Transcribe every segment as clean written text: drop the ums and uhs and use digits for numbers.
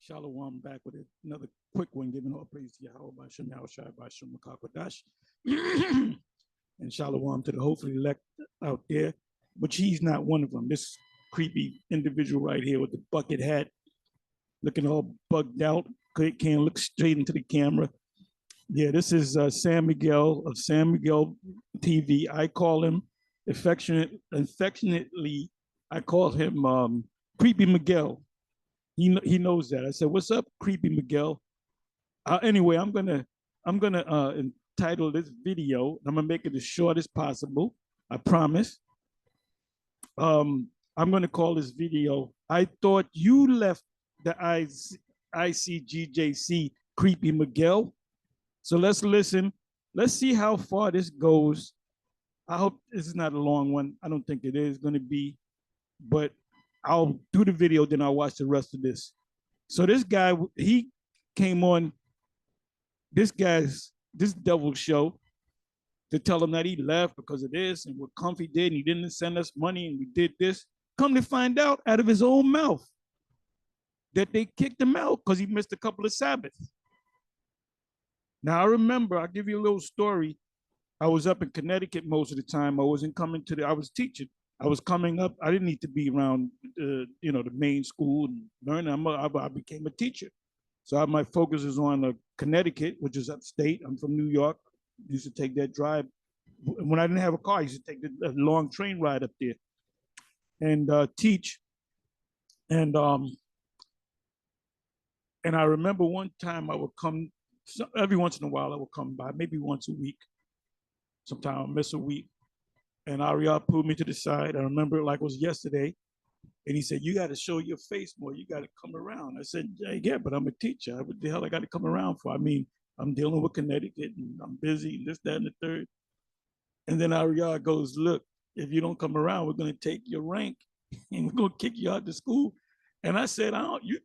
Shalom back with another quick one, giving all praise to Yahweh Bashem, Yahushai Bashem, Makakodash. And Shalom to the hopefully elect out there, which he's not one of them. This creepy individual right here with the bucket hat, looking all bugged out, can't look straight into the camera. Yeah, this is Sam Miguel of Sam Miguel TV. I call him affectionately, I call him Creepy Miguel. He knows that. I said, "What's up, Creepy Miguel?" Anyway, I'm gonna entitle this video. I'm gonna make it as short as possible. I promise. I'm gonna call this video. I thought you left the ICGJC, Creepy Miguel. So let's listen. Let's see how far this goes. I hope this is not a long one. I don't think it is going to be, but I'll do the video, then I'll watch the rest of this. So this guy, he came on this devil show to tell him that he left because of this and what Comfy did, and he didn't send us money, and we did this. Come to find out of his own mouth that they kicked him out because he missed a couple of Sabbaths. Now I remember, I'll give you a little story. I was up in Connecticut most of the time. I wasn't coming to I was teaching. I was coming up. I didn't need to be around, the main school and learning. I became a teacher. So my focus is on Connecticut, which is upstate. I'm from New York. Used to take that drive. When I didn't have a car, I used to take a long train ride up there and teach. And I remember one time I would come, every once in a while I would come by, maybe once a week. Sometimes I'll miss a week. And AHRAYAH pulled me to the side. I remember it like it was yesterday. And he said, "You got to show your face more. You got to come around." I said, "Yeah, but I'm a teacher. What the hell I got to come around for? I mean, I'm dealing with Connecticut and I'm busy and this, that, and the third." And then AHRAYAH goes, "Look, if you don't come around, we're going to take your rank and we're going to kick you out of school." And I said, you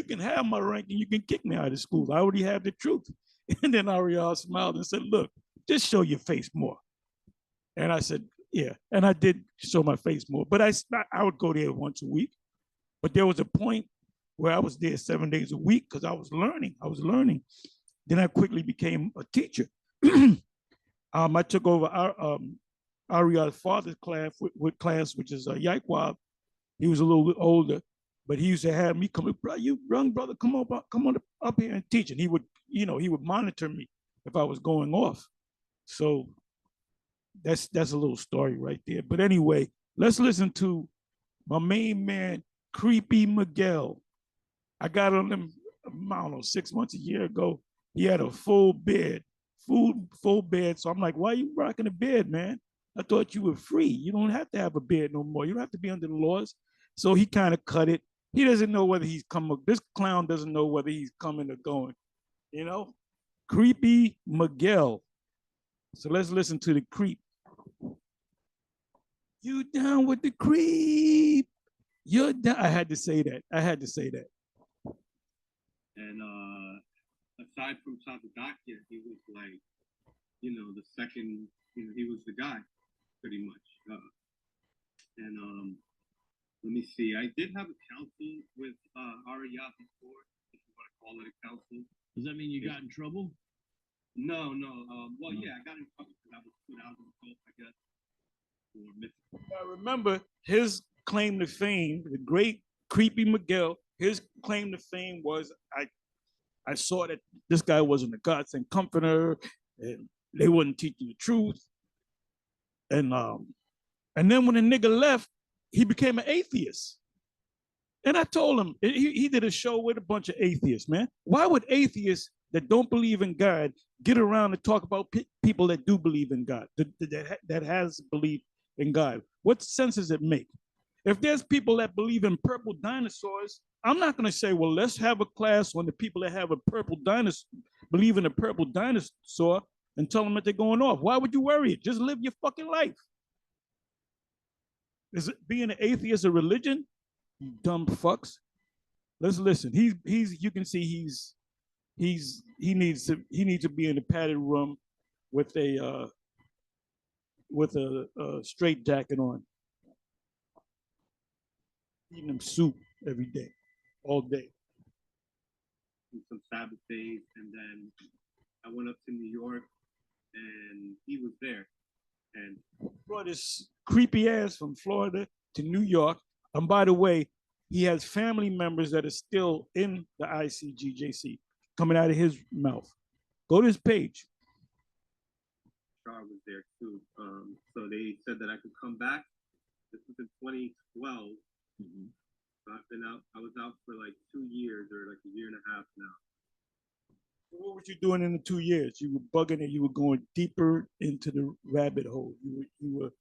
can have my rank and you can kick me out of school. I already have the truth." And then AHRAYAH smiled and said, "Look, just show your face more." And I said, "Yeah." And I did show my face more, but I would go there once a week. But there was a point where I was there 7 days a week because I was learning. Then I quickly became a teacher. I took over AHRAYAH's father's class, which is Yaikwab. He was a little bit older, but he used to have me come, "Bro, you young brother, come on up here and teach." And he would monitor me if I was going off. So that's a little story right there. But anyway, let's listen to my main man, Creepy Miguel. I got on him, I don't know, 6 months, a year ago. He had a full beard. So I'm like, "Why are you rocking a beard, man? I thought you were free. You don't have to have a beard no more. You don't have to be under the laws." So he kind of cut it. He doesn't know whether he's coming. This clown doesn't know whether he's coming or going. Creepy Miguel. So let's listen to the creep. "You down with the creep? You're down." I had to say that. And aside from Chapadakia, he was like, the second, he was the guy, pretty much. And let me see. I did have a council with AHRAYAH before, if you want to call it a council. Does that mean you got in trouble? No. Well, yeah, I got in trouble because I was put out of the boat, I guess. I remember his claim to fame, the great Creepy Miguel. His claim to fame was, I saw that this guy wasn't a godsend comforter, and they wasn't teaching the truth. And then when the nigga left, he became an atheist. And I told him, he did a show with a bunch of atheists, man. Why would atheists that don't believe in God get around and talk about people that do believe in God, that has belief in God? What sense does it make? If there's people that believe in purple dinosaurs, I'm not going to say, "Well, let's have a class on the people that have believe in a purple dinosaur and tell them that they're going off." Why would you worry it? Just live your fucking life. Is it being an atheist a religion? You dumb fucks. Let's listen. You can see he needs to be in a padded room with a straight jacket on, eating them soup every day, all day. working some Sabbath days, and then I went up to New York, and he was there. And brought his creepy ass from Florida to New York. And by the way, he has family members that are still in the ICGJC coming out of his mouth. Go to his page. Char was there too. So they said that I could come back. This was in 2012. So I've been out. I was out for like 2 years or like a year and a half now. What were you doing in the 2 years? You were bugging and you were going deeper into the rabbit hole. You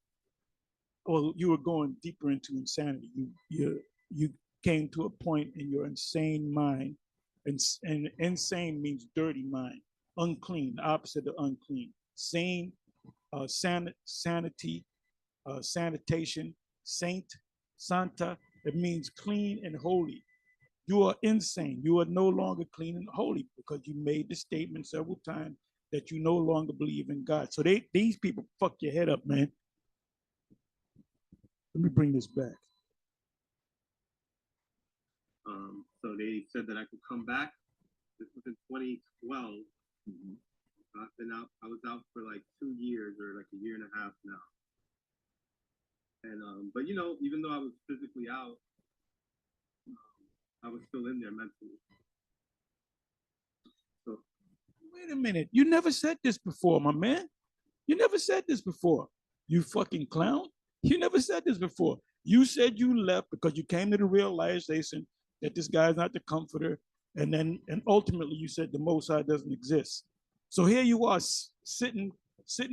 were going deeper into insanity. You came to a point in your insane mind, and insane means dirty mind, unclean, the opposite of unclean. Sane, sanity, sanitation, saint, santa. It means clean and holy. You are insane. You are no longer clean and holy because you made the statement several times that you no longer believe in God. So these people fuck your head up, man. Let me bring this back. So they said that I could come back. This was in 2012. I've been out. I was out for like 2 years or like a year and a half now. And but you know, even though I was physically out, I was still in there mentally. So wait a minute. You never said this before, my man. You never said this before. You fucking clown. You never said this before. You said you left because you came to the realization that this guy's not the comforter. And ultimately you said the Most High doesn't exist. So here you are sitting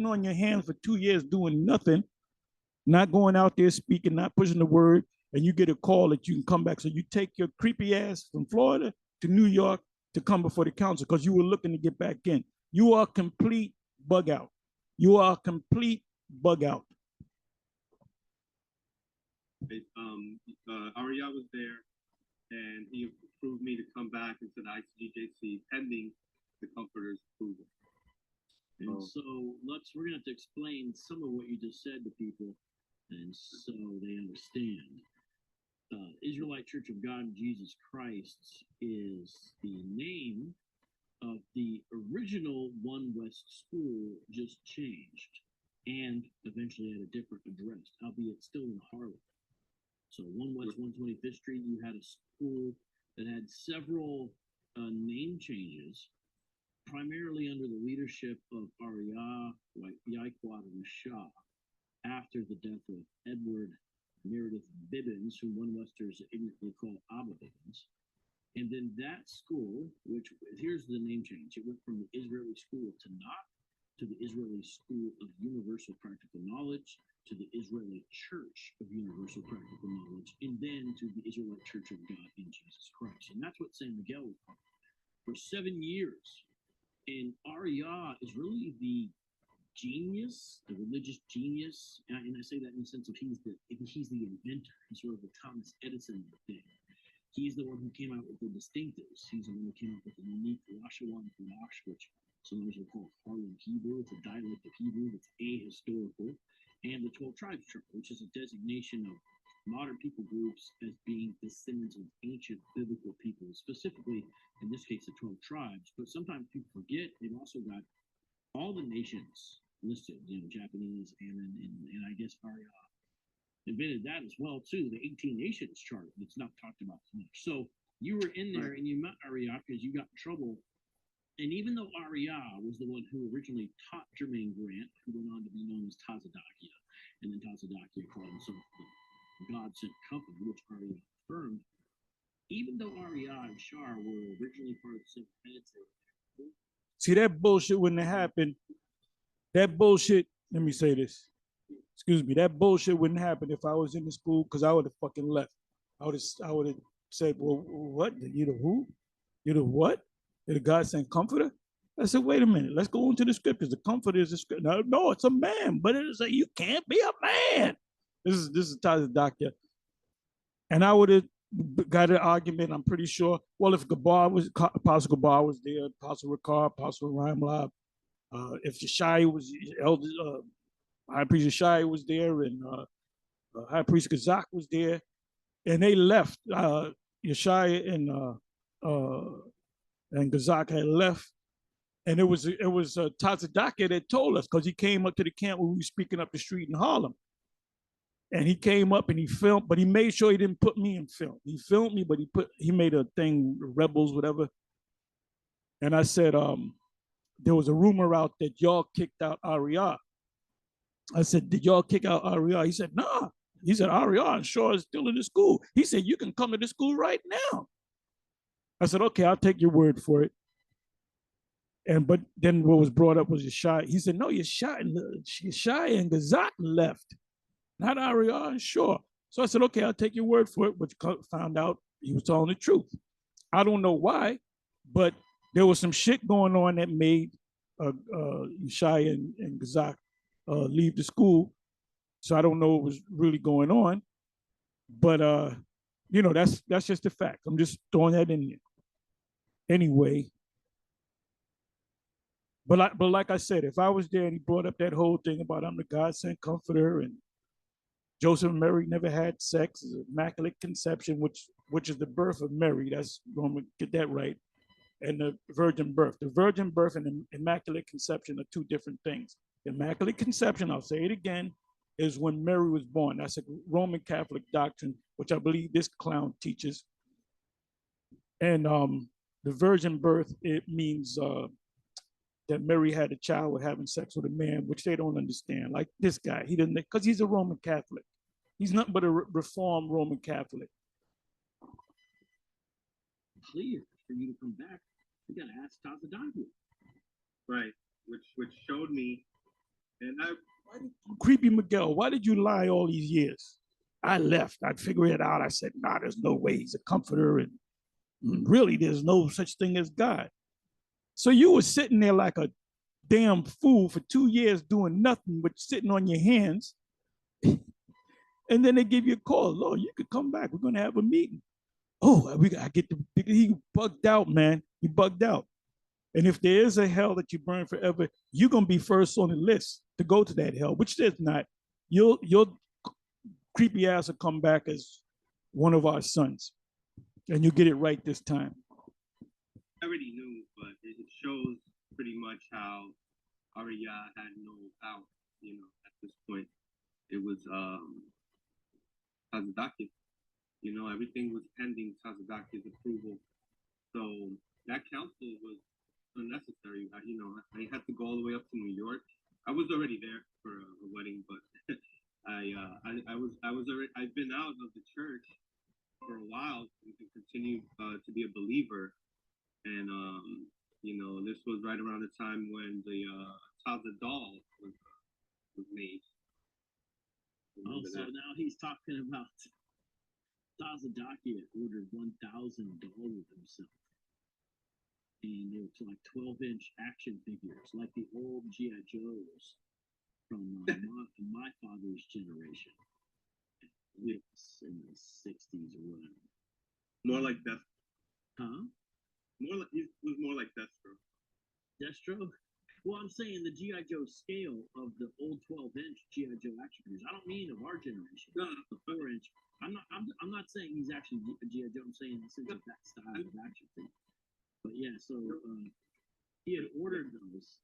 on your hands for 2 years doing nothing, not going out there speaking, not pushing the word, and you get a call that you can come back. So you take your creepy ass from Florida to New York to come before the council because you were looking to get back in. You are complete bug out. You are complete bug out. AHRAYAH was there, and he approved me to come back into the ICGJC pending the Comforter's approval. And so we're gonna have to explain some of what you just said to people, and so they understand. Israelite Church of God in Jesus Christ is the name of the original One West School, just changed, and eventually had a different address, albeit still in Harlem. So One West 125th Street, you had a school that had several name changes, primarily under the leadership of AHRAYAH, Yaiquat, and Shah, after the death of Edward Meredith Bibbins, who One Westers ignorantly call Abba Bibbins. And then that school, which here's the name change, it went from the Israeli School of Tanakh to the Israeli School of Universal Practical Knowledge to the Israeli Church of Universal Practical Knowledge, and then to the Israelite Church of God in Jesus Christ. And that's what San Miguel was called for 7 years. And AHRAYAH is really the genius, the religious genius, and I say that in the sense of he's the inventor. He's sort of the Thomas Edison thing. He's the one who came out with the distinctives. He's the one who came up with the unique Lashawan Falash, which some of us will call Harlem Hebrew. It's a dialect of Hebrew that's ahistorical, and the 12 Tribes Chart, which is a designation of modern people groups as being descendants of ancient biblical people, specifically in this case the 12 tribes. But sometimes people forget they've also got all the nations listed, Japanese, and I guess AHRAYAH invented that as well too, the 18 nations chart that's not talked about too much. So you were in there and you met AHRAYAH because you got in trouble. And even though AHRAYAH was the one who originally taught Jermaine Grant, who went on to be known as Tazadakia, and then Tazadakia called himself the God Sent Company, which AHRAYAH affirmed, even though AHRAYAH and Shar were originally part of the same planetary. See, that bullshit wouldn't have happened. That bullshit, let me say this. Excuse me, that bullshit wouldn't happen if I was in the school, because I would have fucking left. I would have said, well, what? You the who? You the what? You're the God Sent Comforter? I said, wait a minute, let's go into the scriptures. The Comforter is a script. No, it's a man, but it is you can't be a man. This is Tazadakia. And I would have got an argument, I'm pretty sure. Well, if Apostle Gabar was there, Apostle Ricard, Apostle Rimlab, if Yeshai was elder, High Priest Yeshai was there, and High Priest Kazak was there, and they left. Yeshai and and Gazak had left. And it was Tazadaki that told us, because he came up to the camp when we were speaking up the street in Harlem. And he came up and he filmed, but he made sure he didn't put me in film. He filmed me, but he made a thing, Rebels, whatever. And I said, there was a rumor out that y'all kicked out AHRAYAH. I said, did y'all kick out AHRAYAH? He said, nah. He said, AHRAYAH, I'm sure, is still in the school. He said, you can come to the school right now. I said, okay, I'll take your word for it. But then what was brought up was Yeshai. He said, no, Yeshai and Gazak left, not AHRAYAH, sure. So I said, okay, I'll take your word for it, but found out he was telling the truth. I don't know why, but there was some shit going on that made Yeshai and Gazak leave the school. So I don't know what was really going on. But, that's just a fact. I'm just throwing that in there. Anyway, but like I said, if I was there and he brought up that whole thing about I'm the God-sent comforter and Joseph and Mary never had sex, immaculate conception, which is the birth of Mary. That's going to get that right. And the virgin birth. The virgin birth and the immaculate conception are two different things. The immaculate conception, I'll say it again, is when Mary was born. That's a Roman Catholic doctrine, which I believe this clown teaches. And the virgin birth, it means that Mary had a child with having sex with a man, which they don't understand. Like this guy, he didn't, because he's a Roman Catholic. He's nothing but a reformed Roman Catholic. Clear for you to come back. You gotta ask Tazadaki. Right, which showed me, and Creepy Miguel, why did you lie all these years? I left. I'd figure it out. I said, nah, there's no way he's a comforter, and really, there's no such thing as God. So you were sitting there like a damn fool for 2 years doing nothing but sitting on your hands. And then they give you a call. Lord, you could come back. We're going to have a meeting. Oh, I get he bugged out, man. He bugged out. And if there is a hell that you burn forever, you're going to be first on the list to go to that hell, which there's not. Your creepy ass will come back as one of our sons. And you get it right this time. I already knew, but it shows pretty much how AHRAYAH had no out, at this point. It was Tazadaki. Everything was pending Tazadaki's approval. So that council was unnecessary. I had to go all the way up to New York. I was already there for a wedding, but I've been out of the church for a while and continued to be a believer. And this was right around the time when the Taza doll was made. Oh, so now he's talking about Tazadaki ordered 1,000 dolls of himself. And they were like 12-inch action figures, like the old G.I. Joes from my father's generation. It's in the 60s or whatever. More like Destro. Huh? He was more like Destro. Destro? Well, I'm saying the G.I. Joe scale of the old 12-inch G.I. Joe action figures. I don't mean of our generation. No. The 4-inch. I'm not saying he's actually a G.I. Joe. I'm saying this is that style of action figure. But yeah, so he had ordered those.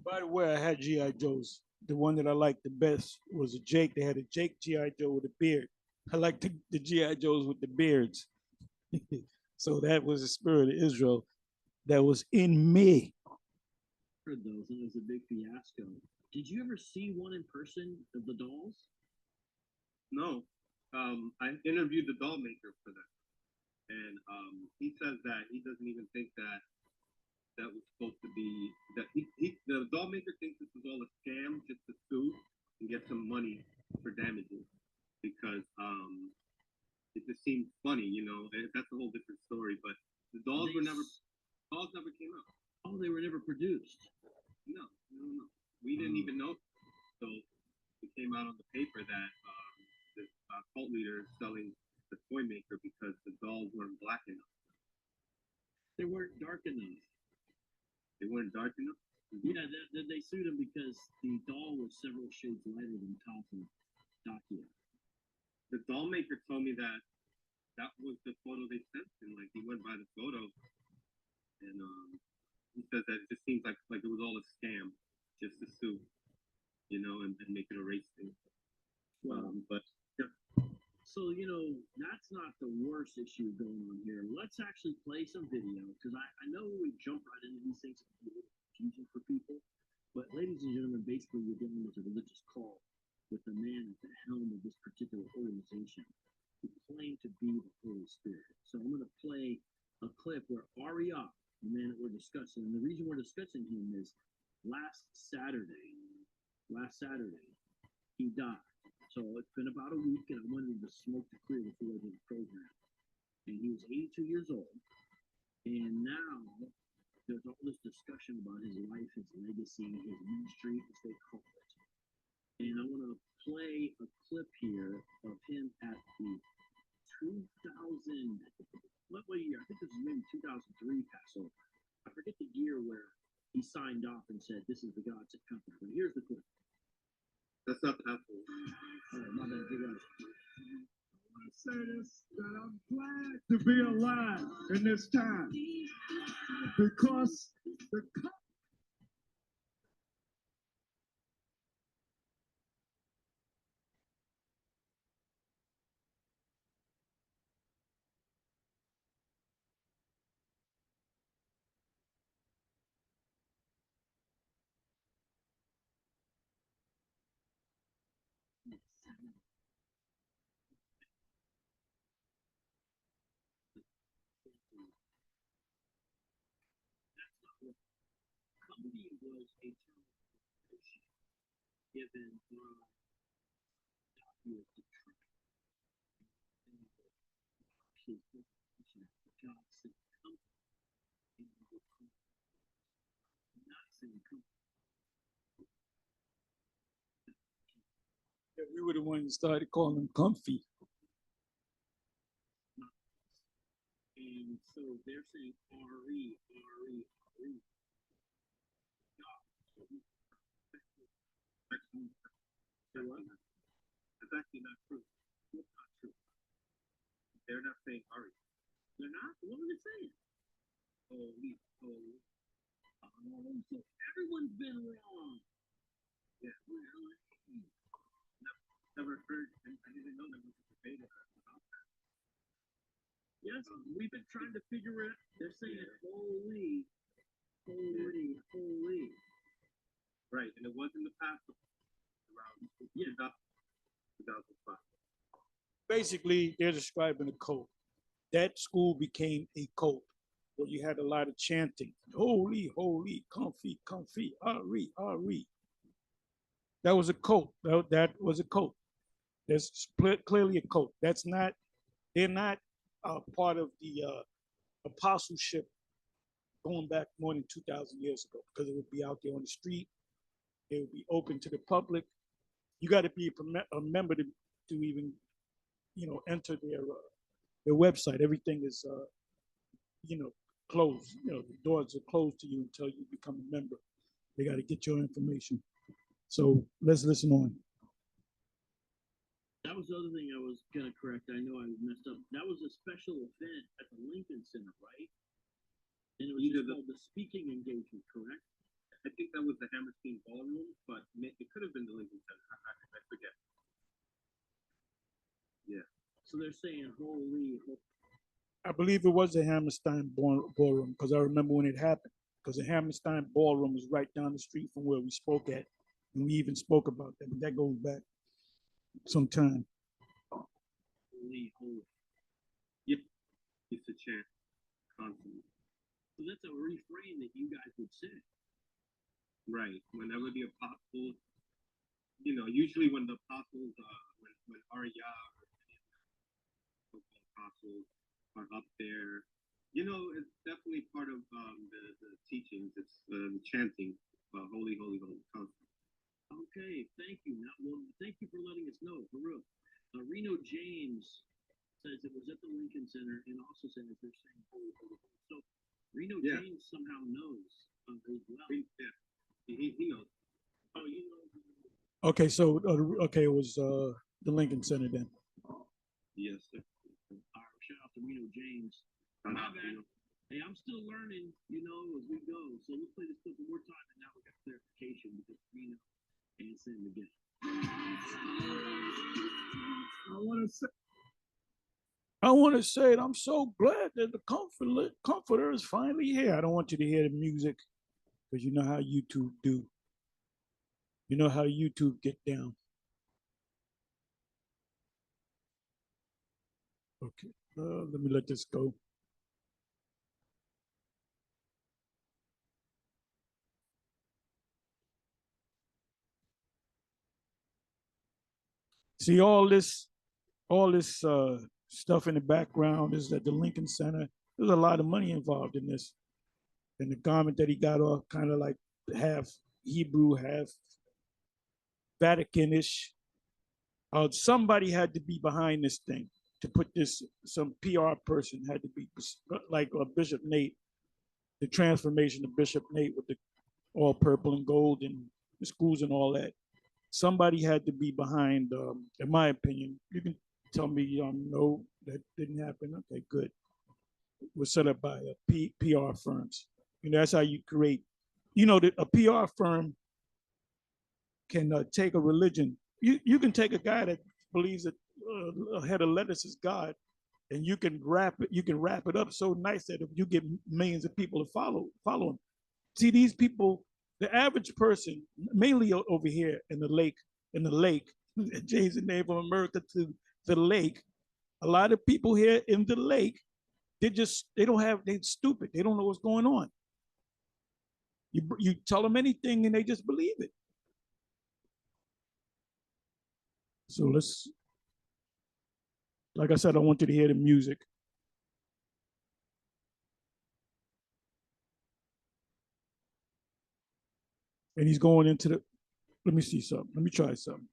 By the way, I had G.I. Joes. The one that I liked the best was a Jake. They had a Jake G.I. Joe with a beard. I liked the G.I. Joes with the beards. So that was the spirit of Israel that was in me. Heard those, and it was a big fiasco. Did you ever see one in person of the dolls? No. I interviewed the doll maker for that. And he says that he doesn't even think that was supposed to be, that the doll maker thinks this was all a scam just to sue and get some money for damages, because it just seems funny, that's a whole different story. But the dolls never came out. Oh, they were never produced. No. We didn't even know. So it came out on the paper that this cult leader is selling the toy maker because the dolls weren't black enough. They weren't dark enough. They weren't dark enough? Mm-hmm. Yeah, they sued him because the doll was several shades lighter than Tazadaki. The doll maker told me that was the photo they sent him. Like, he went by the photo and he says that it just seems like it was all a scam, just to sue, and make it a race thing. But yeah. So, that's not the worst issue going on here. Let's actually play some video because I know we jump right into these things. It's a little confusing for people. But, ladies and gentlemen, basically, we're dealing with a religious cult with the man at the helm of this particular organization who claimed to be the Holy Spirit. So, I'm going to play a clip where AHRAYAH, the man that we're discussing, and the reason we're discussing him is last Saturday, he died. So it's been about a week, and I wanted to smoke the clear before the program. And he was 82 years old, and now there's all this discussion about his life, his legacy, his ministry, as they call it. And I want to play a clip here of him at the 2000, what year? I think this was maybe 2003 Passover. I forget the year where he signed off and said, "This is the God sent company." But here's the clip. That's not the Apple. All right, my bad, you guys. I say this, that I'm glad to be alive in this time because the Company was a term given by Dr. Detroit. His definition of God sent company in the not sent company. Yeah, we were the ones who started calling them comfy. And so they're saying R-E, R-E, R-E. That's actually not true. It's not true. They're not saying Ari. They're not? What are they saying? Holy. Oh, so everyone's been wrong. Yeah. Really? Never heard. I didn't know there was a debate about that. Yes, we've been trying to figure it. They're saying holy, holy, holy. Right, and it was in the past around 2005. Basically, they're describing a cult. That school became a cult where you had a lot of chanting, holy, holy, comfy, comfy, Ari, Ari. That was a cult. That was a cult. That's clearly a cult. That's not, they're not part of the apostleship going back more than 2,000 years ago because it would be out there on the street. It would be open to the public. You got to be a member to even, enter their website. Everything is, closed. The doors are closed to you until you become a member. They got to get your information. So let's listen on. That was the other thing I was gonna correct. I know I messed up. That was a special event at the Lincoln Center, right? And it was just called the speaking engagement, correct? I think that was the Hammerstein Ballroom, but it could have been the Lincoln Center. I forget. Yeah. So they're saying holy. I believe it was the Hammerstein Ballroom because I remember when it happened. Because the Hammerstein Ballroom was right down the street from where we spoke at, and we even spoke about that. But that goes back some time. Holy, holy. Yep. It's a chant constantly. So that's a refrain that you guys would say. Right. Whenever the apostles, usually when the apostles, when AHRAYAH or apostles are up there, it's definitely part of the teachings. It's the chanting, holy, holy, holy, constantly. Okay, thank you. Now, well, thank you for letting us know, for real. Reno James says it was at the Lincoln Center and also says they're saying holy, holy, holy. So Reno James somehow knows as well. He knows. Oh, you know. Okay, so it was the Lincoln Center then. Yes, sir. All right, shout out to Reno James. My bad. Hey, I'm still learning, you know, as we go. So let's play this clip one more time, and now we got clarification because Nina and Sam again. I want to say that I'm so glad that the comforter is finally here. I don't want you to hear the music because you know how YouTube do. You know how YouTube get down. Okay, let me let this go. See all this stuff in the background is at the Lincoln Center. There's a lot of money involved in this. And the garment that he got off, kind of like half Hebrew, half Vaticanish. Somebody had to be behind this thing to put this. Some PR person had to be like Bishop Nate, the transformation of Bishop Nate with the all purple and gold and the schools and all that. Somebody had to be behind. In my opinion, you can tell me no, that didn't happen. Okay, good. It was set up by PR firms. You know, that's how you create. You know, a PR firm can take a religion. You can take a guy that believes that a head of lettuce is God, and you can wrap it up so nice that if you get millions of people to follow him. See, these people, the average person, mainly over here in the lake, Jay's the name from America to the lake. A lot of people here in the lake, they're stupid. They don't know what's going on. You tell them anything and they just believe it. So like I said, I want you to hear the music. And he's going into the, let me see something. Let me try something.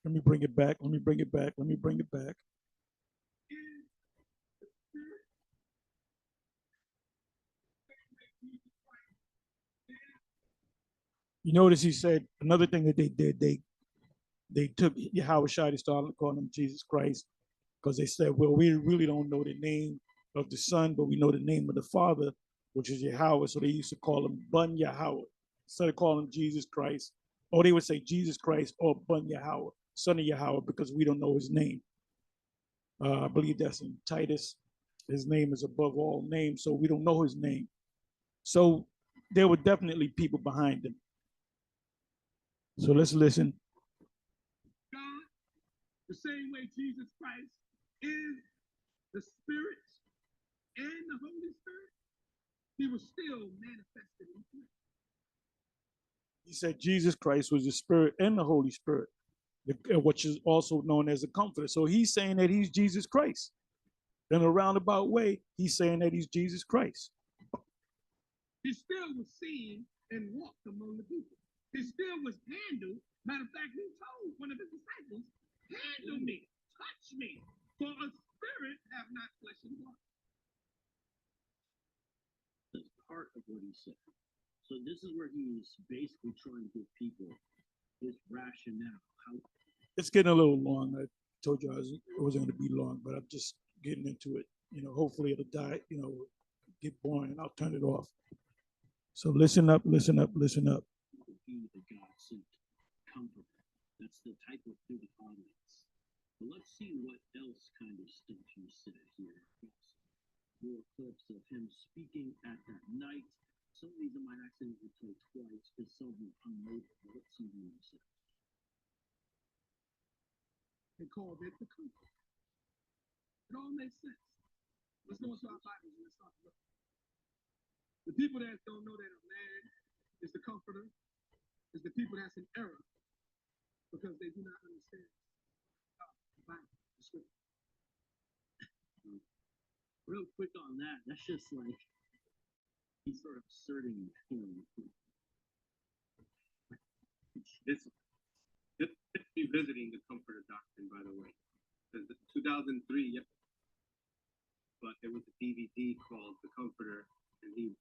Let me bring it back. Let me bring it back. Let me bring it back. You notice he said another thing that they did. They took AHRAYAH, they started calling him Jesus Christ because they said, well, we really don't know the name of the Son, but we know the name of the Father, which is Yahweh. So they used to call him Bun Yahweh instead of calling him Jesus Christ. Or they would say Jesus Christ or Bun Yahweh, Son of Yahweh, because we don't know his name. I believe that's in Titus. His name is above all names, so we don't know his name. So there were definitely people behind him. So let's listen. God, the same way Jesus Christ is the Spirit and the Holy Spirit, he was still manifested in flesh. He said Jesus Christ was the Spirit and the Holy Spirit, which is also known as the Comforter. So he's saying that he's Jesus Christ. In a roundabout way, he's saying that he's Jesus Christ. He still was seen and walked among the people. He still was handled. Matter of fact, he told one of his disciples, handle me, touch me, for a spirit have not flesh and blood. That's part of what he said. So this is where he's basically trying to give people his rationale. It's getting a little long. I told you it wasn't going to be long, but I'm just getting into it. You know, hopefully it'll die, get boring and I'll turn it off. So listen up, listen up, listen up. Be the God sent comforter. That's the type of through the audience. But let's see what else kind of stuff he said here. More clips of him speaking at that night. Some of these I might accidentally play twice because some of them are unnotable. Let's see what he said. They called it the comfort. It all makes sense. Let's go into our Bibles and let's start looking. The people that don't know that a man is the comforter is the people that's in error because they do not understand the Bible, the scripture. Real quick on that, that's just like he's sort of asserting him. This revisiting the comforter doctrine, by the way. Because 2003, but there was a DVD called The Comforter, and he,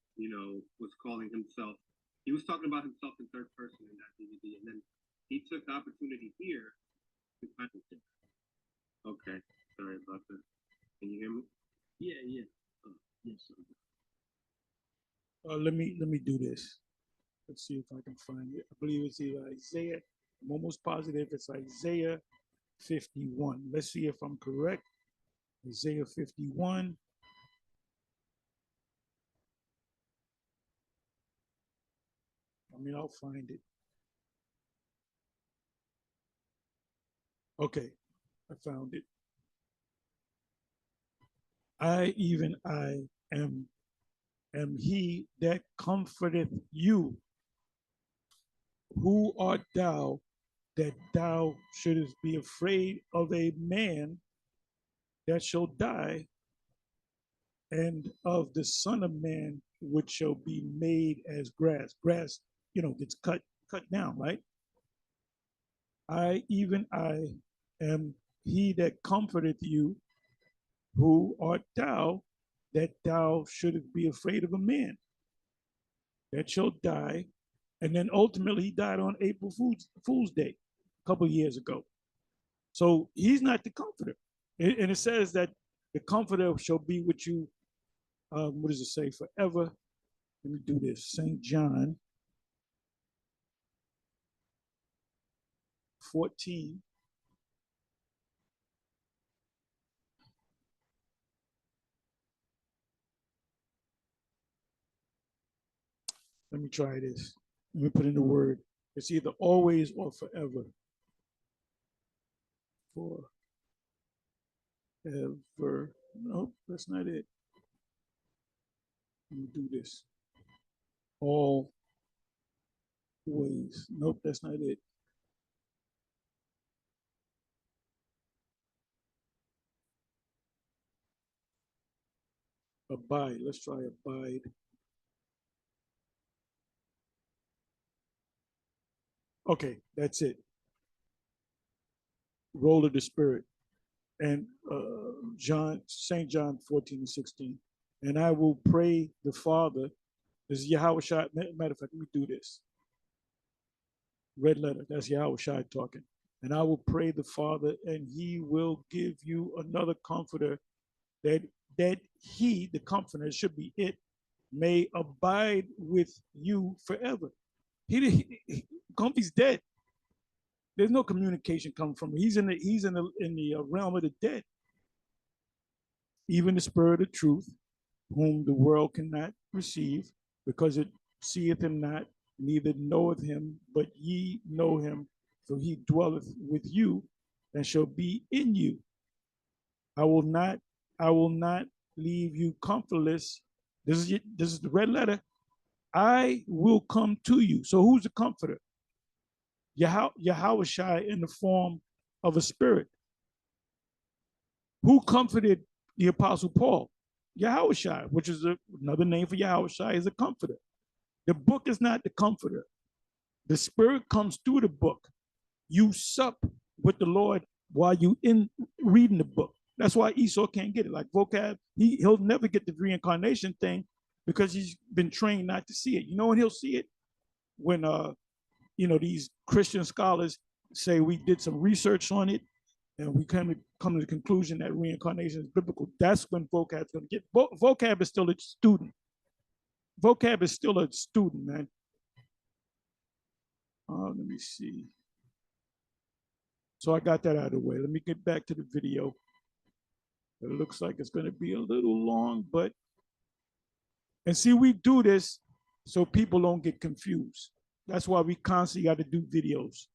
was calling himself He was talking about himself in third person in that DVD, and then he took the opportunity here to kind of. Okay, sorry about that. Can you hear me? Yeah, yeah. Yes, sir. Let me do this. Let's see if I can find it. I believe it's either Isaiah. I'm almost positive it's Isaiah 51. Let's see if I'm correct. Isaiah 51. I mean, I'll find it. Okay, I found it. I am he that comforteth you. Who art thou that thou shouldest be afraid of a man that shall die, and of the Son of Man which shall be made as grass? Grass, gets cut down, right? Even I am he that comforteth you. Who art thou that thou shouldest be afraid of a man that shall die? And then ultimately he died on April Fool's Day a couple of years ago. So he's not the comforter. And it says that the comforter shall be with you, what does it say, forever? Let me do this. St. John 14. Let me try this. Let me put in the word. It's either always or forever. Forever. Nope, that's not it. Let me do this. Always. Nope, that's not it. Abide. Let's try abide. Okay, that's it. Role of the Spirit. And St. John 14 and 16. And I will pray the Father. This is Yahweh Shai. Matter of fact, let me do this. Red letter. That's Yahweh Shai talking. And I will pray the Father, and he will give you another comforter, that he, the comforter, should be it, may abide with you forever. Comfy's dead. There's no communication coming from him. He's in the realm of the dead. Even the Spirit of truth, whom the world cannot receive, because it seeth him not, neither knoweth him, but ye know him, for he dwelleth with you and shall be in you. I will not leave you comfortless. This is the red letter. I will come to you. So who's the comforter? Yahweh Shai in the form of a spirit. Who comforted the Apostle Paul? Yahweh Shai, which is another name for Yahweh Shai, is a comforter. The book is not the comforter. The Spirit comes through the book. You sup with the Lord while you in reading the book. That's why Esau can't get it. Like vocab, he'll never get the reincarnation thing because he's been trained not to see it. You know when he'll see it? When these Christian scholars say we did some research on it and we come to the conclusion that reincarnation is biblical. That's when vocab's going to get. Vocab is still a student. Vocab is still a student, man. Let me see. So I got that out of the way. Let me get back to the video. It looks like it's going to be a little long, and see, we do this so people don't get confused. That's why we constantly got to do videos.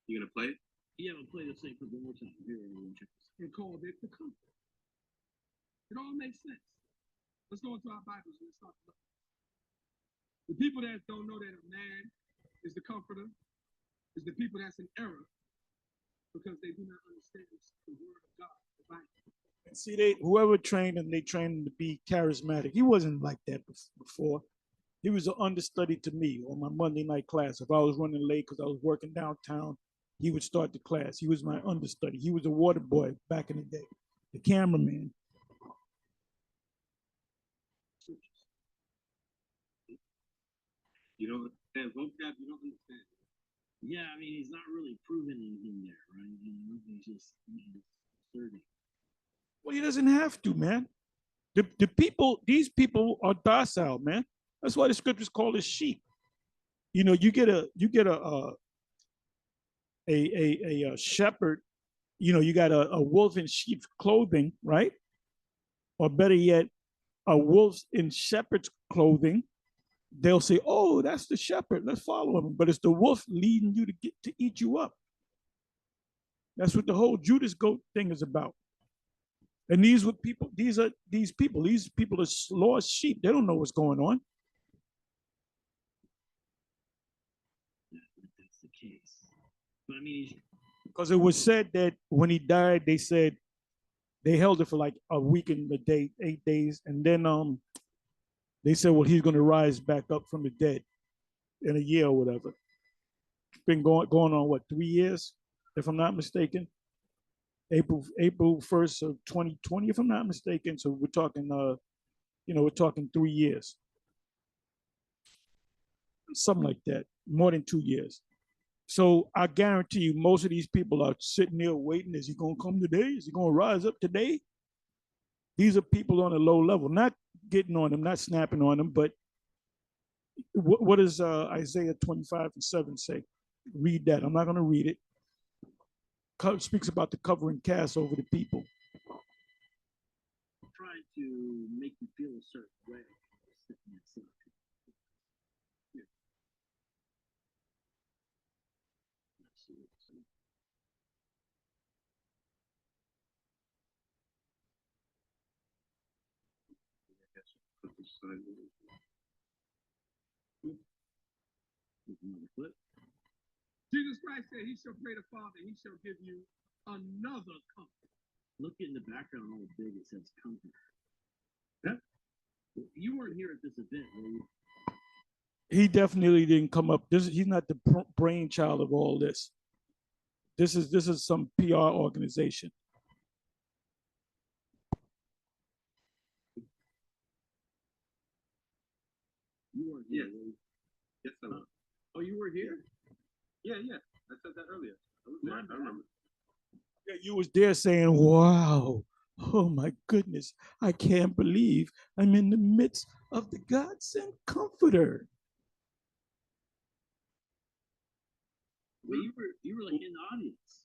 You gonna play it? Yeah, I'll play the same clip one more time. Here, everyone check this. And called it the comfort. It all makes sense. Let's go into our Bibles and let's start to look. The people that don't know that a man is the comforter is the people that's in error because they do not understand the word of God, the Bible. And see, whoever trained him, they trained him to be charismatic. He wasn't like that before. He was an understudy to me on my Monday night class. If I was running late because I was working downtown, he would start the class. He was my understudy. He was a water boy back in the day, the cameraman. You don't understand vocab. You don't understand. Yeah, I mean, he's not really proving anything there, right? You know, he's just asserting. Well, he doesn't have to, man. The people, these people are docile, man. That's why the scriptures call us sheep. You know, you get a shepherd. You know, you got a wolf in sheep's clothing, right? Or better yet, a wolf in shepherd's clothing. They'll say, "Oh, that's the shepherd. Let's follow him." But it's the wolf leading you to eat you up. That's what the whole Judas goat thing is about. And these people are lost sheep. They don't know what's going on. That's the case. But I mean, Because it was said that when he died, they said they held it for like a week and a day, 8 days, and then they said, well, he's going to rise back up from the dead in a year or whatever. It's been going on what, 3 years, if I'm not mistaken. April 1st of 2020, if I'm not mistaken. So we're talking, we're talking 3 years, something like that, more than 2 years. So I guarantee you, most of these people are sitting there waiting. Is he going to come today? Is he going to rise up today? These are people on a low level, not getting on them, not snapping on them, but what does Isaiah 25:7 say? Read that. I'm not going to read it. It speaks about the covering cast over the people. trying to make you feel a certain way. Yeah. Jesus Christ said he shall pray the Father, he shall give you another comfort. Look in the background all big, it says comfort. Yeah. You weren't here at this event, were you? He definitely didn't come up. He's not the brainchild of all this. This is some PR organization. You weren't here. Yes. Yes, I was. Oh, you were here? Yeah. I said that earlier. I was there. I remember. Yeah, you was there saying, wow, oh my goodness, I can't believe I'm in the midst of the God-sent comforter. Well, you were like in the audience.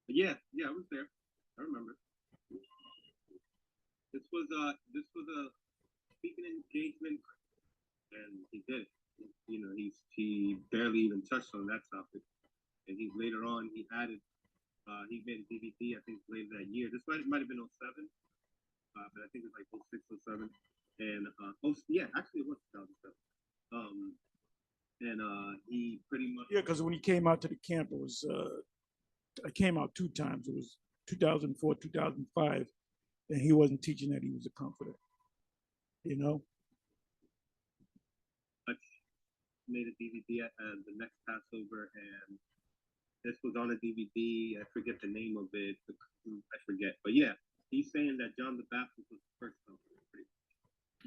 Yeah, I was there. I remember. This was a speaking engagement, and he did it. You know, he barely even touched on that topic, and he later on he added. He made a DVD, I think, later that year. This might have been 07, but I think it was like 06, 07. And, actually it was 2007. He pretty much... Yeah, because when he came out to the camp, it was, I came out 2 times. It was 2004, 2005, and he wasn't teaching that he was a comforter, you know? I made a DVD at the next Passover, and this was on a DVD. I forget the name of it. I forget. But yeah, he's saying that John the Baptist was the first comforter.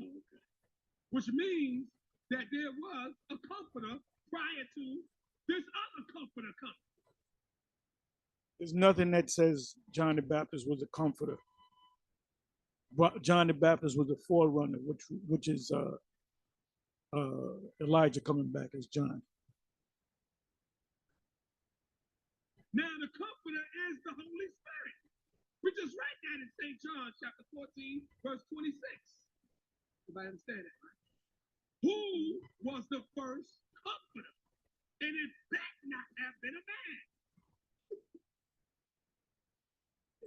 Oh, okay. Which means that there was a comforter prior to this other comforter coming. There's nothing that says John the Baptist was a comforter. John the Baptist was a forerunner, which is Elijah coming back as John. Now the comforter is the Holy Spirit. We just read that in St. John chapter 14, verse 26. Everybody understand that, right? Who was the first comforter? And it that not have been a man.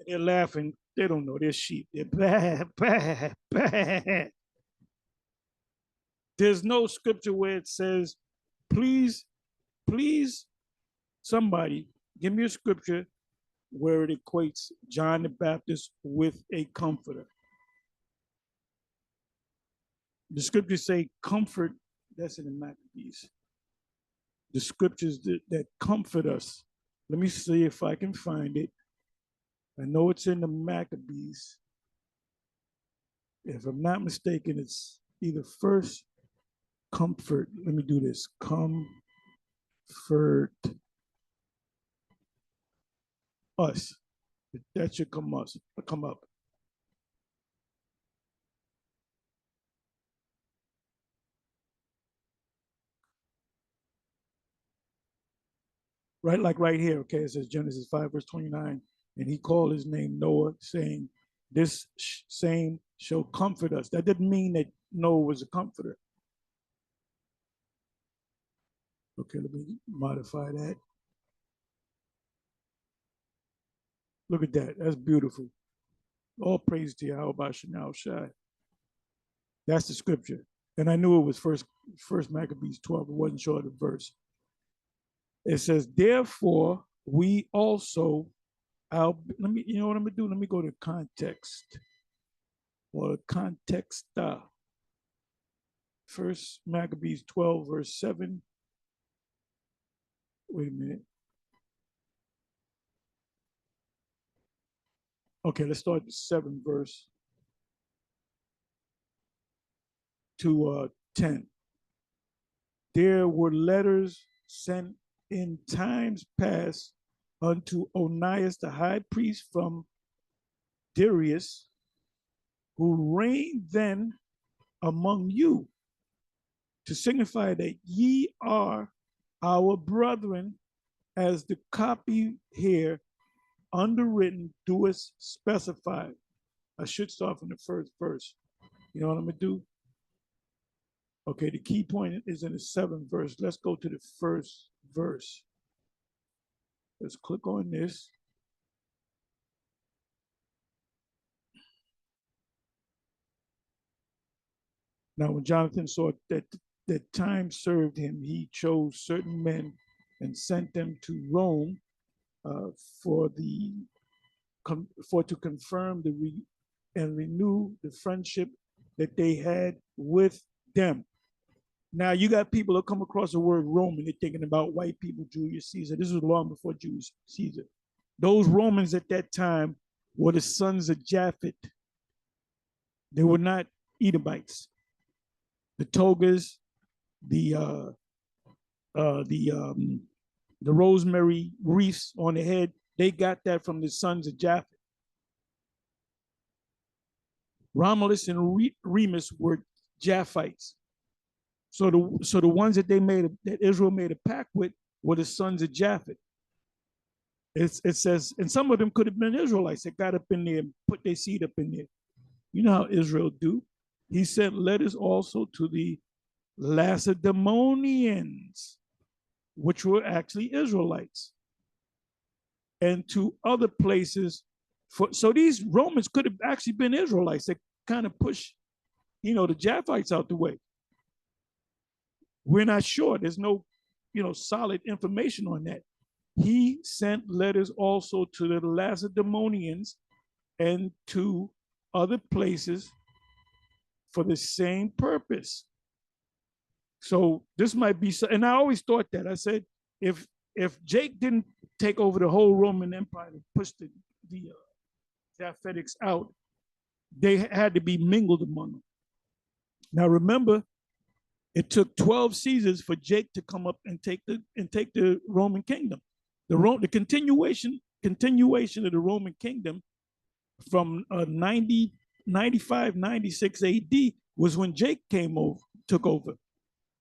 They're laughing. They don't know. They're sheep. They're bad. There's no scripture where it says, please, somebody give me a scripture where it equates John the Baptist with a comforter. The scriptures say comfort, that's in the Maccabees. The scriptures that comfort us Let me see if I can find it. I know it's in the Maccabees. If I'm not mistaken, it's either first comfort. Let me do this. Comfort us. That should come up. Right, like right here, okay, it says Genesis 5, verse 29, and he called his name Noah, saying, this same shall comfort us. That didn't mean that Noah was a comforter. Okay, let me modify that. Look at that. That's beautiful. All praise to Yahweh Shanal Shai. That's the scripture. And I knew it was first Maccabees 12. I wasn't sure of the verse. It says, therefore, we also, let me, you know what I'm gonna do? Let me go to context. Or context. First Maccabees 12, verse 7. Wait a minute. Okay, let's start the 7th verse to 10. There were letters sent in times past unto Onias the high priest from Darius, who reigned then among you, to signify that ye are our brethren, as the copy here underwritten doeth specify. I should start from the first verse. You know what I'm gonna do? Okay, the key point is in the 7th verse. Let's go to the first verse. Let's click on this. Now, when Jonathan saw that time served him, he chose certain men and sent them to Rome for to confirm and renew the friendship that they had with them. Now, you got people that come across the word Roman, they're thinking about white people, Julius Caesar. This was long before Julius Caesar. Those Romans at that time were the sons of Japhet. They were not Edomites. The togas, the rosemary wreaths on the head, they got that from the sons of Japhet. Romulus and Remus were Japhites. So the ones that Israel made a pact with were the sons of Japhet. It says, and some of them could have been Israelites that got up in there and put their seed up in there. You know how Israel do. He sent letters also to the Lacedemonians, which were actually Israelites, and to other places. So these Romans could have actually been Israelites that kind of push, the Japhites out the way. We're not sure. There's no, solid information on that. He sent letters also to the Lacedemonians and to other places for the same purpose. So this might be, and I always thought that. I said, if Jake didn't take over the whole Roman Empire and push the Japhetics out, they had to be mingled among them. Now remember, it took 12 Caesars for Jake to come up and take the Roman kingdom. The continuation of the Roman kingdom from 95, 96 AD was when Jake took over.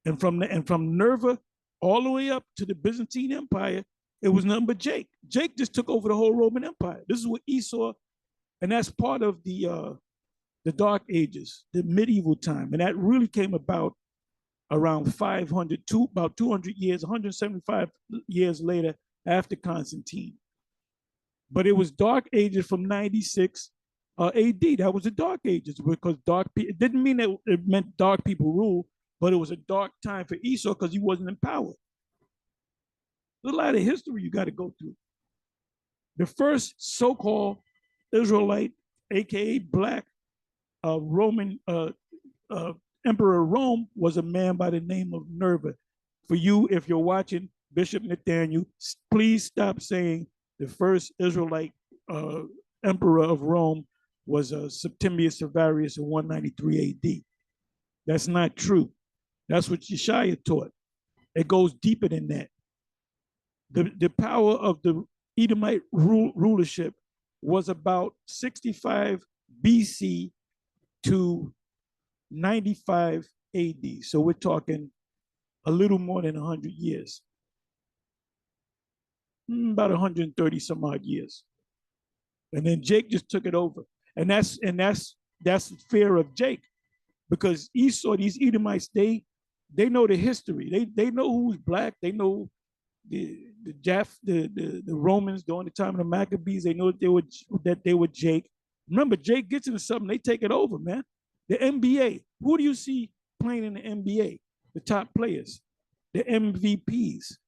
And from Nerva all the way up to the Byzantine Empire, it was nothing but Jake. Jake just took over the whole Roman Empire. This is what Esau, and that's part of the Dark Ages, the medieval time. And that really came about around 500, about 200 years, 175 years later after Constantine. But it was Dark Ages from 96 AD. That was the Dark Ages, because it didn't mean that it meant dark people rule, but it was a dark time for Esau because he wasn't in power. There's a lot of history you got to go through. The first so-called Israelite, aka Black Roman Emperor of Rome, was a man by the name of Nerva. For you, if you're watching, Bishop Nathaniel, please stop saying the first Israelite emperor of Rome was Septimius Severus in 193 AD. That's not true. That's what Yeshaya taught. It goes deeper than that. The power of the Edomite rulership was about 65 BC to 95 AD. So we're talking a little more than 100 years. About 130 some odd years. And then Jake just took it over. And that's the fear of Jake, because Esau, these Edomites, they know the history. They know who's black. They know the Romans during the time of the Maccabees. They know that they were Jake. Remember, Jake gets into something, they take it over, man. The NBA. Who do you see playing in the NBA? The top players, the MVPs,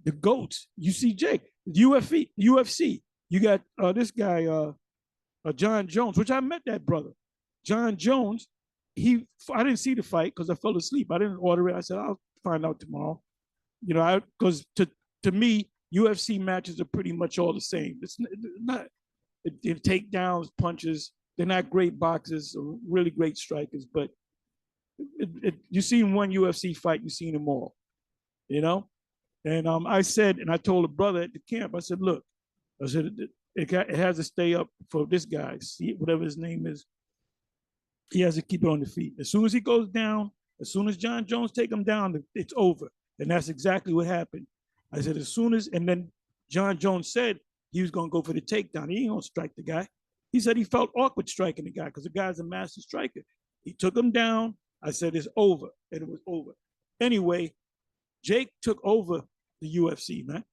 the GOATs. You see Jake. UFC. You got this guy, John Jones, which I met that brother. John Jones, I didn't see the fight because I fell asleep. I didn't order it. I said, I'll find out tomorrow. You know, because to me, UFC matches are pretty much all the same. It's not takedowns, punches. They're not great boxers or really great strikers, but you seen one UFC fight, you seen them all, you know? And I said, and I told a brother at the camp, I said, look, I said, it has to stay up for this guy, see, whatever his name is. He has to keep it on the feet. As soon as he goes down, as soon as John Jones take him down, it's over. And that's exactly what happened. I said, as soon as, and then John Jones said he was going to go for the takedown. He ain't going to strike the guy. He said he felt awkward striking the guy because the guy's a master striker. He took him down. I said, it's over. And it was over. Anyway, Jake took over the UFC, man.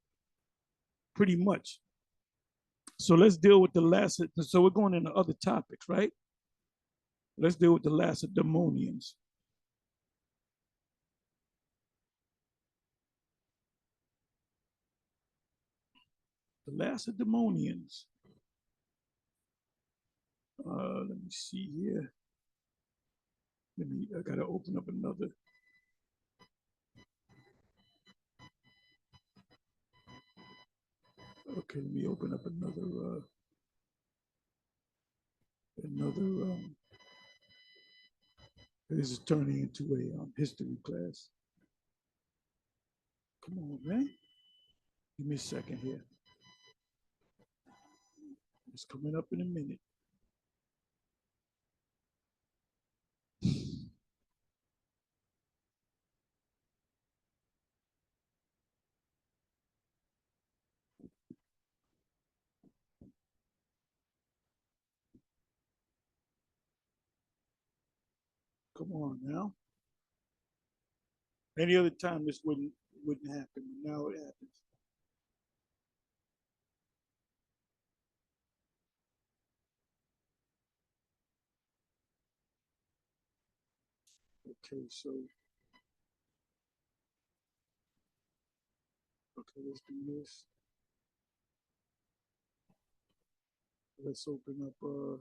Pretty much. So let's deal with the last. So we're going into other topics, right? Let's deal with the Lacedemonians. The Lacedemonians. Let me see here. I gotta open up another. Okay, let me open up another. This is turning into a history class. Come on, man. Give me a second here. It's coming up in a minute. Come on now. Any other time this wouldn't happen. Now it happens. Okay, so let's do this. Let's open up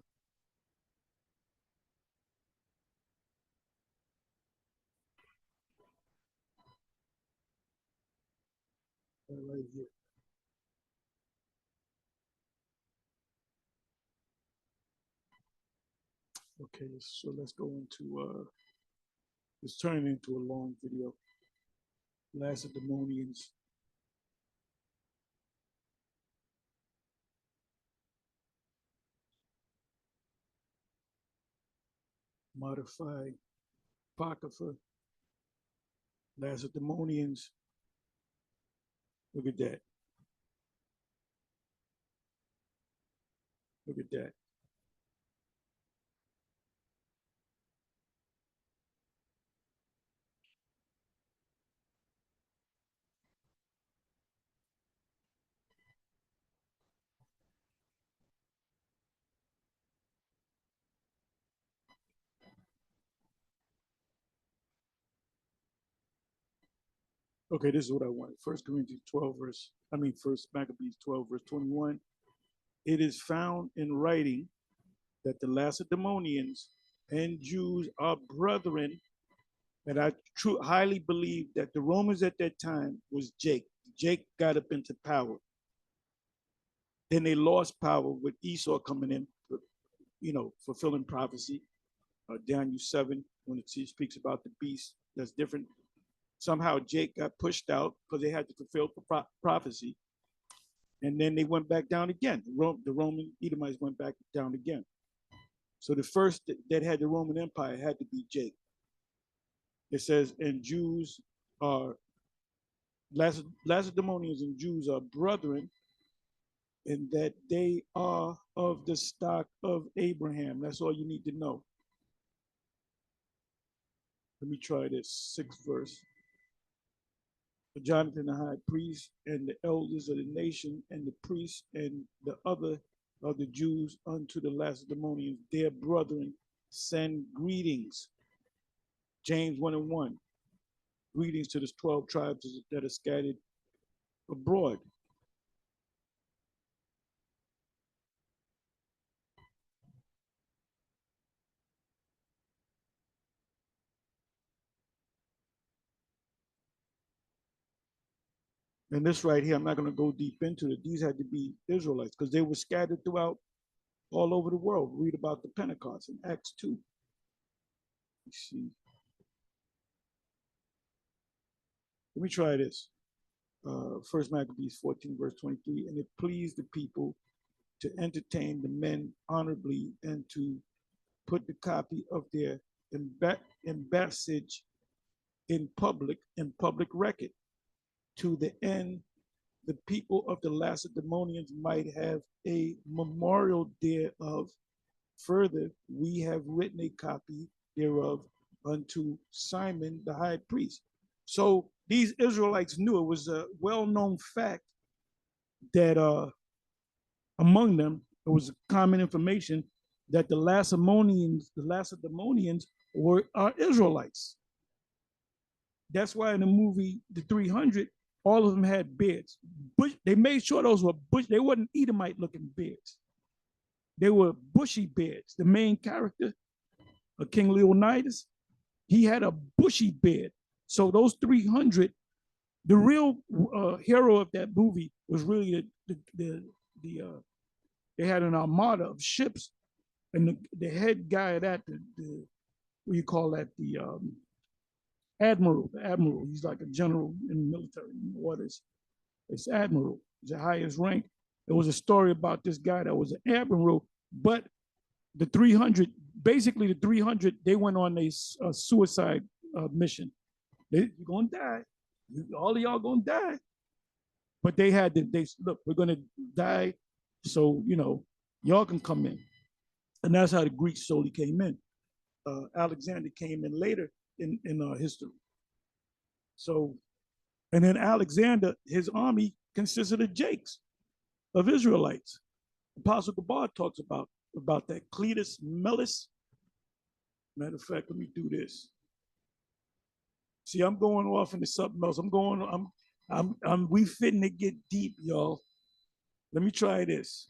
right here. Okay, so let's go into it's turning into a long video. Lacedemonians. Modify Apocrypha. Lacedemonians. Look at that. Look at that. Okay, this is what I want. First Maccabees 12, verse 21. It is found in writing that the Lacedemonians and Jews are brethren, and I highly believe that the Romans at that time was Jake. Jake got up into power. Then they lost power with Esau coming in, fulfilling prophecy. Daniel 7, when it speaks about the beast, that's different. Somehow Jake got pushed out because they had to fulfill prophecy. And then they went back down again. The Roman Edomites went back down again. So the first that had the Roman Empire had to be Jake. It says, and Jews are, Lacedemonians and Jews are brethren, and that they are of the stock of Abraham. That's all you need to know. Let me try this 6th verse. Jonathan the high priest and the elders of the nation and the priests and the other of the Jews unto the Lacedemonians, their brethren, send greetings. James 1:1. Greetings to the 12 tribes that are scattered abroad. And this right here, I'm not going to go deep into it. These had to be Israelites because they were scattered throughout all over the world. Read about the Pentecost in Acts 2. Let's see. Let me try this. First Maccabees 14, verse 23. And it pleased the people to entertain the men honorably and to put the copy of their embassage in public record, to the end the people of the Lacedemonians might have a memorial thereof. Further, we have written a copy thereof unto Simon the high priest. So these Israelites knew it was a well-known fact that among them, it was common information that the Lacedemonians are Israelites. That's why in the movie The 300, all of them had beards. They made sure those were bush. They weren't Edomite-looking beards. They were bushy beards. The main character, King Leonidas, he had a bushy beard. So those 300, the real hero of that movie was really they had an armada of ships, and the head guy of that, what do you call that? The admiral. He's like a general in the military in the waters. It's admiral. He's the highest rank. There was a story about this guy that was an admiral, but the 300, they went on a suicide mission. You're gonna die. All of y'all gonna die. But they look, we're gonna die, so y'all can come in. And that's how the Greeks slowly came in. Alexander came in later in history. So, and then Alexander, his army consisted of Jakes, of Israelites. Apostle Gabar talks about that. Cleitus, Melis. Matter of fact, let me do this. See, I'm going off into something else. We fitting to get deep, y'all. Let me try this.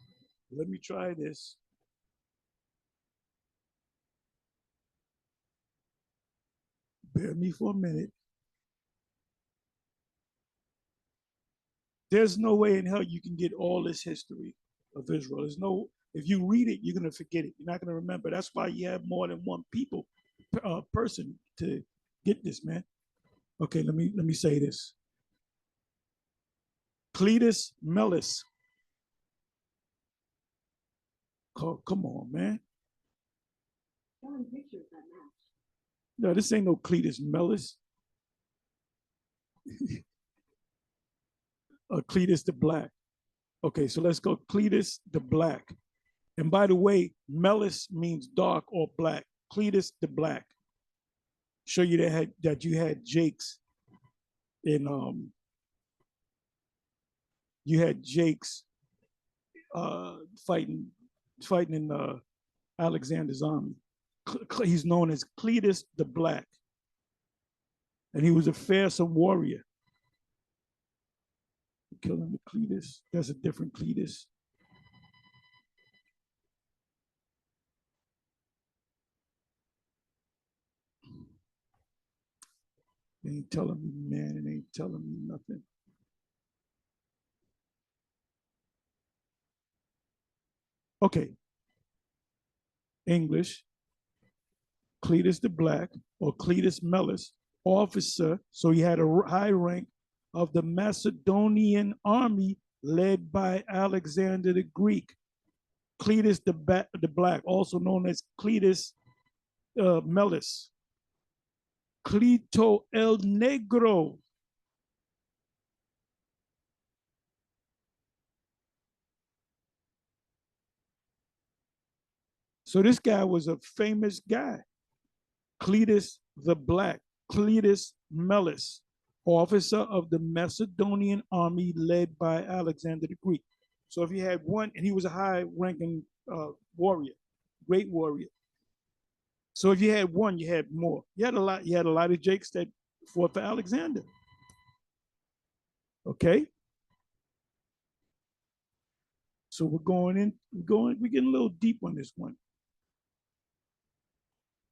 Bear me for a minute. There's no way in hell you can get all this history of Israel. If you read it, you're gonna forget it. You're not gonna remember. That's why you have more than one person to get this, man. Okay, let me say this. Cleitus, Melis. Come on, man. No, this ain't no Cleitus, Melis. Cleitus the Black. Okay, so let's go. Cleitus the Black. And by the way, Melis means dark or black. Cleitus the Black. Show you that you had Jakes in fighting in Alexander's army. He's known as Cleitus the Black, and he was a fearsome warrior. Killing the Cleitus. That's a different Cleitus. It ain't telling me, man. It ain't telling me nothing. Okay. English, Cleitus the Black, or Cleitus Mellus, officer. So he had a high rank of the Macedonian army led by Alexander the Greek. Cleitus the Black, also known as Cleitus Mellus. Clito el Negro. So this guy was a famous guy. Cleitus the Black, Cleitus Mellus, officer of the Macedonian army led by Alexander the Greek. So if you had one, and he was a high-ranking warrior, great warrior. So if you had one, you had more. You had a lot. You had a lot of Jakes that fought for Alexander. Okay. So we're getting a little deep on this one.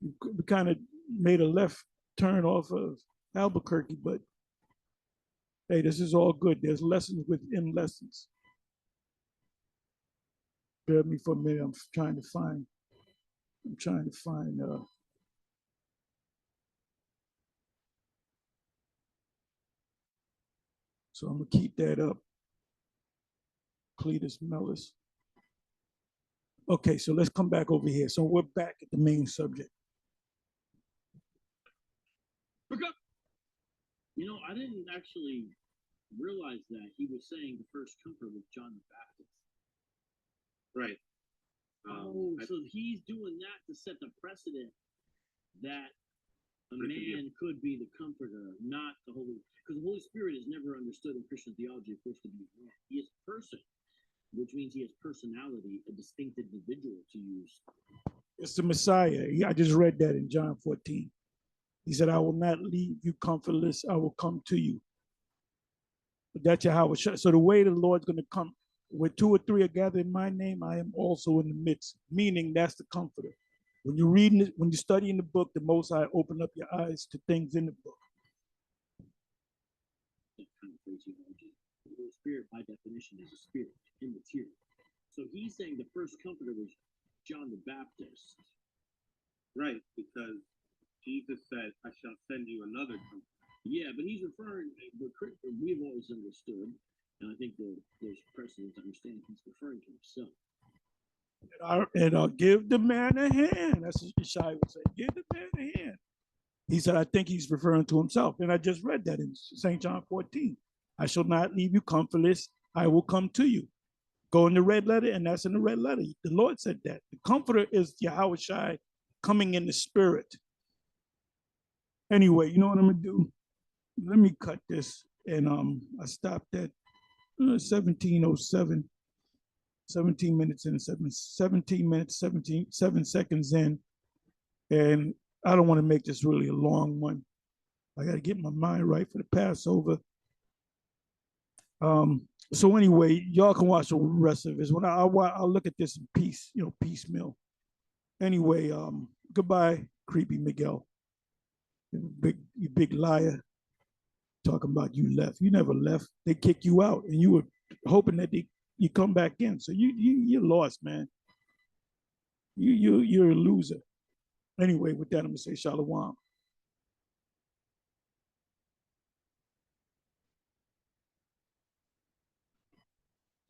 We kind of made a left turn off of Albuquerque, but hey, this is all good. There's lessons within lessons. Bear with me for a minute. I'm trying to find. So I'm gonna keep that up. Cleitus Mellus. Okay, so let's come back over here. So we're back at the main subject. You know, I didn't actually realize that he was saying the first comforter was John the Baptist. Right. So he's doing that to set the precedent that a man could be the comforter, not the Holy, because the Holy Spirit is never understood in Christian theology, of course, to be man. He is a person, which means he has personality, a distinct individual to use. It's the Messiah. I just read that in John 14. He said, I will not leave you comfortless. I will come to you. But that's Yahweh. So the way the Lord's going to come, where 2 or 3 are gathered in my name, I am also in the midst, meaning that's the comforter. When you're reading it, when you're studying the book, the Most High open up your eyes to things in the book. That kind of phraseology. The Holy Spirit, by definition, is a spirit, immaterial. So he's saying the first comforter was John the Baptist. Right, because Jesus said, I shall send you another comforter. Yeah, but he's referring, we've always understood, and I think there's precedent to understand he's referring to himself. And I'll give the man a hand. That's what Shai would say. Give the man a hand. He said, I think he's referring to himself. And I just read that in St. John 14. I shall not leave you comfortless. I will come to you. Go in the red letter, and that's in the red letter. The Lord said that. The comforter is Yahweh Shai coming in the spirit. Anyway, you know what I'm going to do? Let me cut this. And I stopped at 17:07. 17 minutes in, 17 minutes, 7 seconds in. And I don't want to make this really a long one. I got to get my mind right for the Passover. So anyway, y'all can watch the rest of this. When I'll look at this in peace, piecemeal. Anyway, goodbye, creepy Miguel. You big liar. Talking about you left. You never left. They kicked you out, and you were hoping that you come back in. So you're lost, man. You're a loser. Anyway, with that, I'm gonna say shalom.